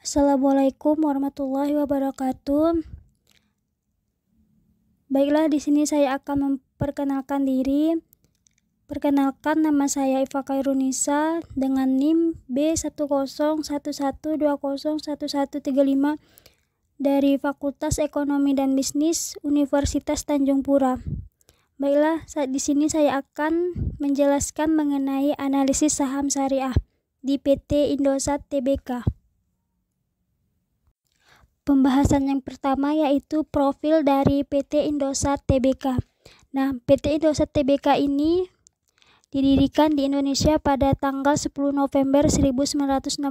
Assalamualaikum warahmatullahi wabarakatuh. Baiklah, di sini saya akan memperkenalkan diri. Perkenalkan, nama saya Iva Khairunisa dengan NIM B1011201135 dari Fakultas Ekonomi dan Bisnis Universitas Tanjung Pura. Baiklah, di sini saya akan menjelaskan mengenai analisis saham syariah di PT Indosat Tbk. Pembahasan yang pertama yaitu profil dari PT Indosat Tbk. Nah, PT Indosat Tbk ini didirikan di Indonesia pada tanggal 10 November 1967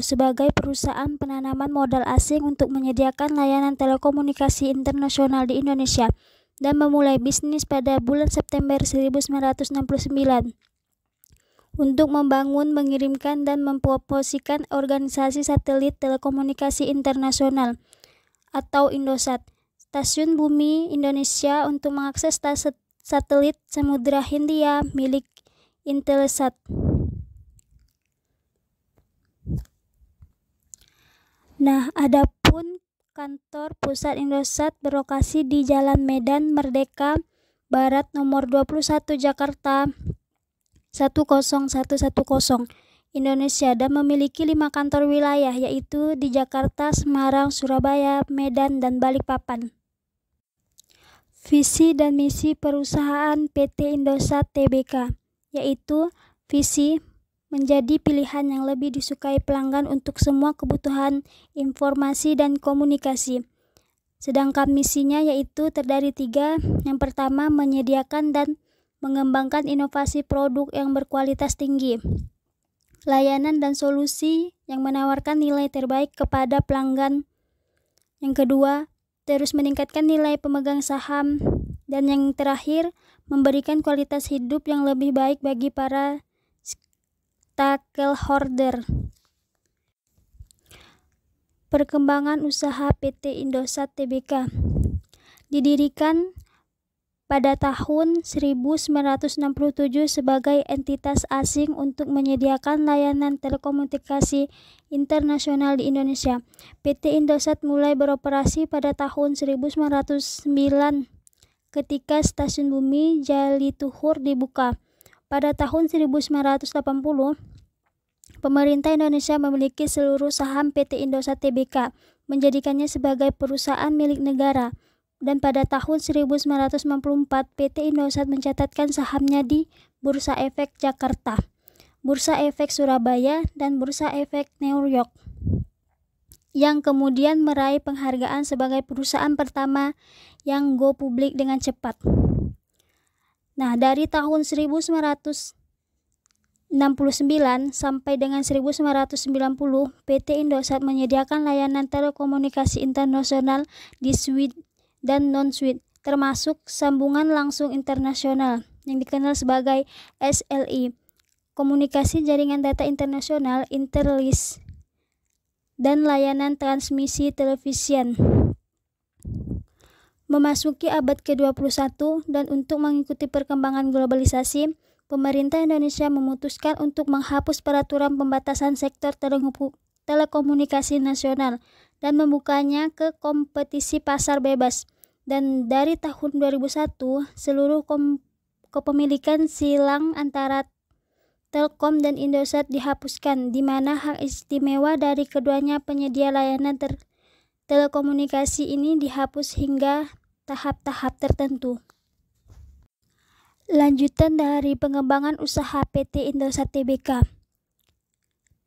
sebagai perusahaan penanaman modal asing untuk menyediakan layanan telekomunikasi internasional di Indonesia dan memulai bisnis pada bulan September 1969. Untuk membangun, mengirimkan, dan mempromosikan organisasi satelit telekomunikasi internasional atau Indosat, Stasiun Bumi Indonesia untuk mengakses satelit Samudra Hindia milik Intelsat. Nah, adapun kantor pusat Indosat berlokasi di Jalan Medan Merdeka Barat nomor 21 Jakarta 10110 Indonesia dan memiliki 5 kantor wilayah yaitu di Jakarta, Semarang, Surabaya, Medan, dan Balikpapan. Visi dan misi perusahaan PT Indosat Tbk yaitu visi menjadi pilihan yang lebih disukai pelanggan untuk semua kebutuhan informasi dan komunikasi. Sedangkan misinya yaitu terdiri 3. Yang pertama, menyediakan dan mengembangkan inovasi produk yang berkualitas tinggi, layanan dan solusi yang menawarkan nilai terbaik kepada pelanggan. Yang kedua, terus meningkatkan nilai pemegang saham. Dan yang terakhir, memberikan kualitas hidup yang lebih baik bagi para stakeholder. Perkembangan usaha PT Indosat Tbk didirikan pada tahun 1967 sebagai entitas asing untuk menyediakan layanan telekomunikasi internasional di Indonesia. PT Indosat mulai beroperasi pada tahun 1909 ketika Stasiun Bumi Jalituhur dibuka. Pada tahun 1980, pemerintah Indonesia memiliki seluruh saham PT Indosat Tbk, menjadikannya sebagai perusahaan milik negara. Dan pada tahun 1994, PT Indosat mencatatkan sahamnya di Bursa Efek Jakarta, Bursa Efek Surabaya, dan Bursa Efek New York, yang kemudian meraih penghargaan sebagai perusahaan pertama yang go publik dengan cepat. Nah, dari tahun 1969 sampai dengan 1990, PT Indosat menyediakan layanan telekomunikasi internasional di suite dan non-suite, termasuk sambungan langsung internasional yang dikenal sebagai SLI, komunikasi jaringan data internasional interlist, dan layanan transmisi televisi. Memasuki abad ke-21 dan untuk mengikuti perkembangan globalisasi, pemerintah Indonesia memutuskan untuk menghapus peraturan pembatasan sektor telekomunikasi nasional dan membukanya ke kompetisi pasar bebas. Dan dari tahun 2001, seluruh kepemilikan silang antara Telkom dan Indosat dihapuskan, di mana hak istimewa dari keduanya penyedia layanan telekomunikasi ini dihapus hingga tahap-tahap tertentu. Lanjutan dari pengembangan usaha PT Indosat Tbk.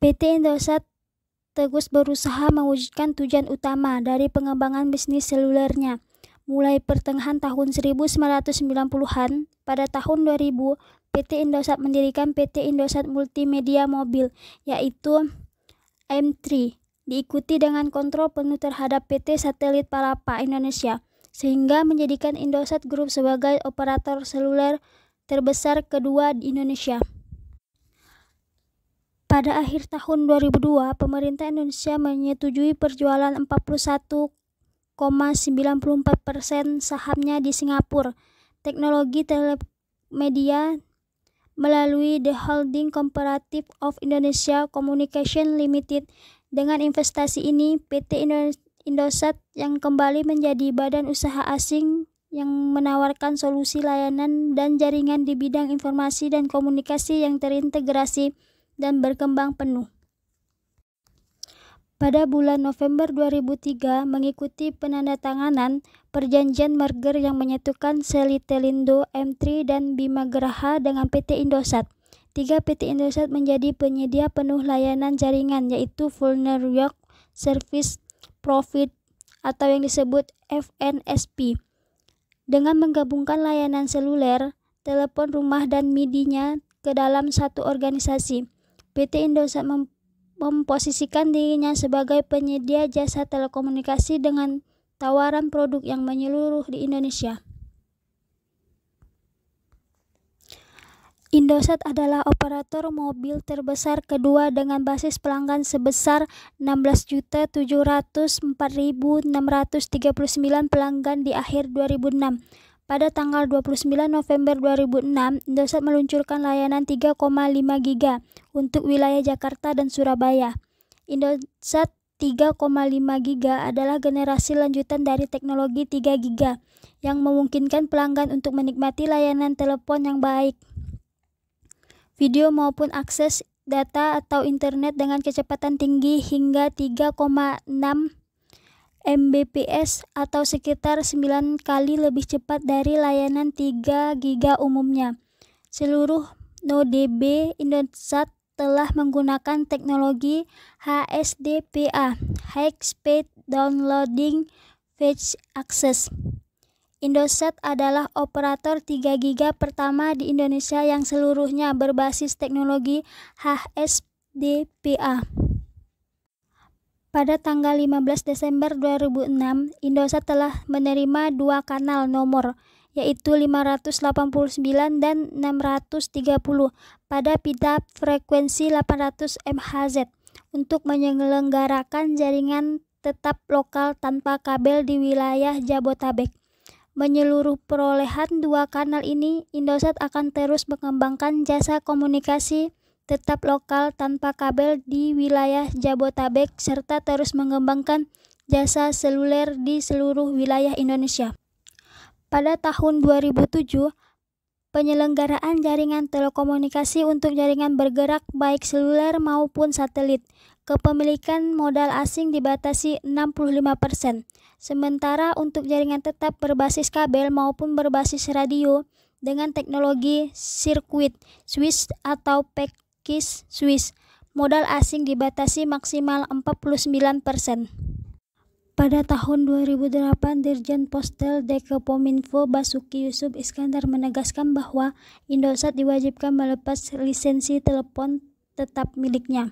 PT Indosat terus berusaha mewujudkan tujuan utama dari pengembangan bisnis selulernya. Mulai pertengahan tahun 1990-an, pada tahun 2000, PT Indosat mendirikan PT Indosat Multimedia Mobil, yaitu M3, diikuti dengan kontrol penuh terhadap PT Satelit Palapa Indonesia, sehingga menjadikan Indosat Group sebagai operator seluler terbesar kedua di Indonesia. Pada akhir tahun 2002, pemerintah Indonesia menyetujui perjualan 41,94% sahamnya di Singapura Teknologi Telemedia melalui The Holding Cooperative of Indonesia Communication Limited Dengan investasi ini, PT Indosat yang kembali menjadi badan usaha asing yang menawarkan solusi layanan dan jaringan di bidang informasi dan komunikasi yang terintegrasi dan berkembang penuh. Pada bulan November 2003, mengikuti penandatanganan perjanjian merger yang menyatukan Selitelindo, M3, dan Bima Geraha dengan PT Indosat. 3 PT Indosat menjadi penyedia penuh layanan jaringan, yaitu Full Network Service Provider atau yang disebut FNSP. Dengan menggabungkan layanan seluler, telepon rumah dan MIDI-nya ke dalam satu organisasi, PT Indosat memposisikan dirinya sebagai penyedia jasa telekomunikasi dengan tawaran produk yang menyeluruh di Indonesia. Indosat adalah operator mobil terbesar kedua dengan basis pelanggan sebesar 16.704.639 pelanggan di akhir 2006. Pada tanggal 29 November 2006, Indosat meluncurkan layanan 3,5 giga untuk wilayah Jakarta dan Surabaya. Indosat 3,5 giga adalah generasi lanjutan dari teknologi 3 giga yang memungkinkan pelanggan untuk menikmati layanan telepon yang baik, video maupun akses data atau internet dengan kecepatan tinggi hingga 3,6 Mbps atau sekitar 9 kali lebih cepat dari layanan 3 giga umumnya. Seluruh node B Indosat telah menggunakan teknologi HSDPA, High Speed Downloading Fast Access. Indosat adalah operator 3 giga pertama di Indonesia yang seluruhnya berbasis teknologi HSDPA. Pada tanggal 15 Desember 2006, Indosat telah menerima 2 kanal nomor, yaitu 589 dan 630 pada pita frekuensi 800 MHz untuk menyelenggarakan jaringan tetap lokal tanpa kabel di wilayah Jabotabek. Menyeluruh perolehan 2 kanal ini, Indosat akan terus mengembangkan jasa komunikasi tetap lokal tanpa kabel di wilayah Jabotabek serta terus mengembangkan jasa seluler di seluruh wilayah Indonesia. Pada tahun 2007, penyelenggaraan jaringan telekomunikasi untuk jaringan bergerak baik seluler maupun satelit, kepemilikan modal asing dibatasi 65%. Sementara untuk jaringan tetap berbasis kabel maupun berbasis radio dengan teknologi sirkuit switch atau packet switch, modal asing dibatasi maksimal 49%. Pada tahun 2008, Dirjen Postel Dekopominfo Basuki Yusuf Iskandar menegaskan bahwa Indosat diwajibkan melepas lisensi telepon tetap miliknya.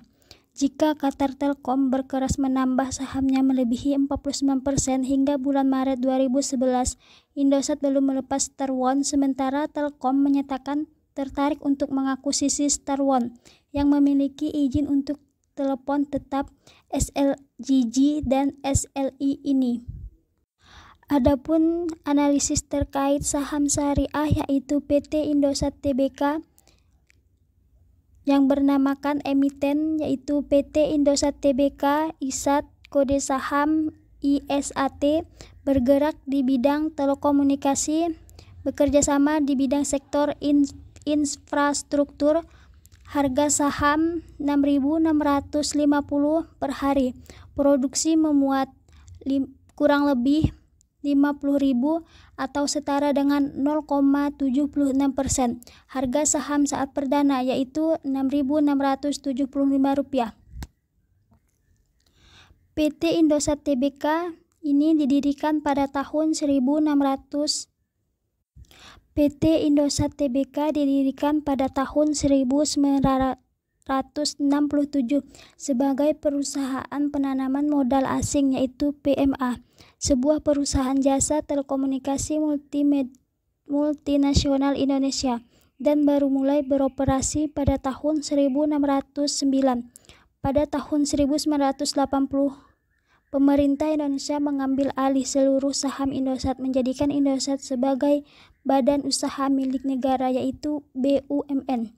Jika Qatar Telkom berkeras menambah sahamnya melebihi 49% hingga bulan Maret 2011, Indosat belum melepas Starone, sementara Telkom menyatakan tertarik untuk mengakuisisi Starone yang memiliki izin untuk telepon tetap SLGG dan SLI ini. Adapun analisis terkait saham syariah yaitu PT Indosat Tbk yang bernamakan emiten yaitu PT Indosat Tbk ISAT kode saham ISAT, bergerak di bidang telekomunikasi, bekerjasama di bidang sektor infrastruktur. Harga saham 6.650 per hari. Produksi memuat kurang lebih 50.000 atau setara dengan 0,76%. Harga saham saat perdana yaitu Rp6.675. PT Indosat Tbk ini didirikan pada tahun 1600. PT Indosat Tbk didirikan pada tahun 1967 sebagai perusahaan penanaman modal asing yaitu PMA, sebuah perusahaan jasa telekomunikasi multinasional Indonesia, dan baru mulai beroperasi pada tahun 1609. Pada tahun 1980, pemerintah Indonesia mengambil alih seluruh saham Indosat, menjadikan Indosat sebagai badan usaha milik negara yaitu BUMN,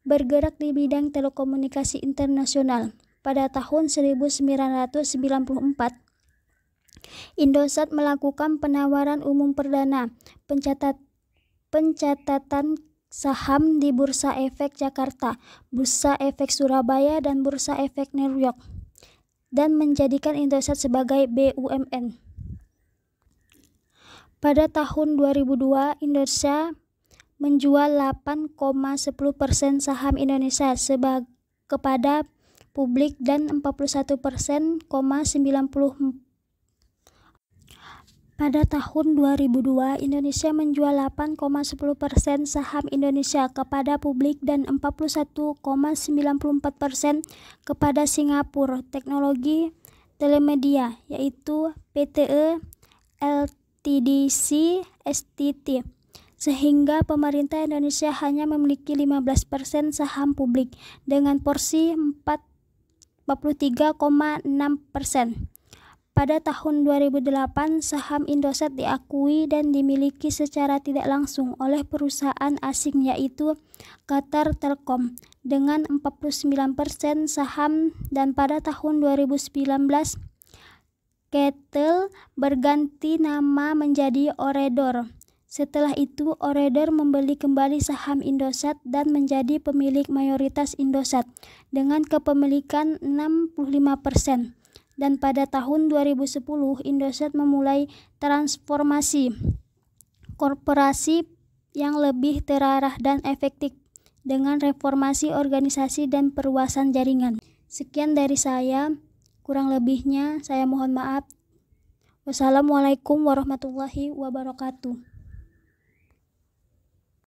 bergerak di bidang telekomunikasi internasional. pada tahun 1994, Indosat melakukan penawaran umum perdana pencatatan saham di Bursa Efek Jakarta, Bursa Efek Surabaya, dan Bursa Efek New York, dan menjadikan Indosat sebagai BUMN. Pada tahun 2002, Indosat menjual 8,10% saham Indonesia kepada publik dan 41,90%. Pada tahun 2002, Indonesia menjual 8,10% saham Indonesia kepada publik dan 41,94% kepada Singapura Teknologi Telemedia, yaitu PTE Ltd STT, sehingga pemerintah Indonesia hanya memiliki 15% saham publik dengan porsi 43,6%. Pada tahun 2008, saham Indosat diakui dan dimiliki secara tidak langsung oleh perusahaan asing, yaitu Qatar Telkom dengan 49% saham, dan pada tahun 2019 Qatar berganti nama menjadi Ooredoo. Setelah itu, Ooredoo membeli kembali saham Indosat dan menjadi pemilik mayoritas Indosat dengan kepemilikan 65%. Dan pada tahun 2010, Indosat memulai transformasi korporasi yang lebih terarah dan efektif dengan reformasi organisasi dan perluasan jaringan. Sekian dari saya, kurang lebihnya saya mohon maaf. Wassalamualaikum warahmatullahi wabarakatuh.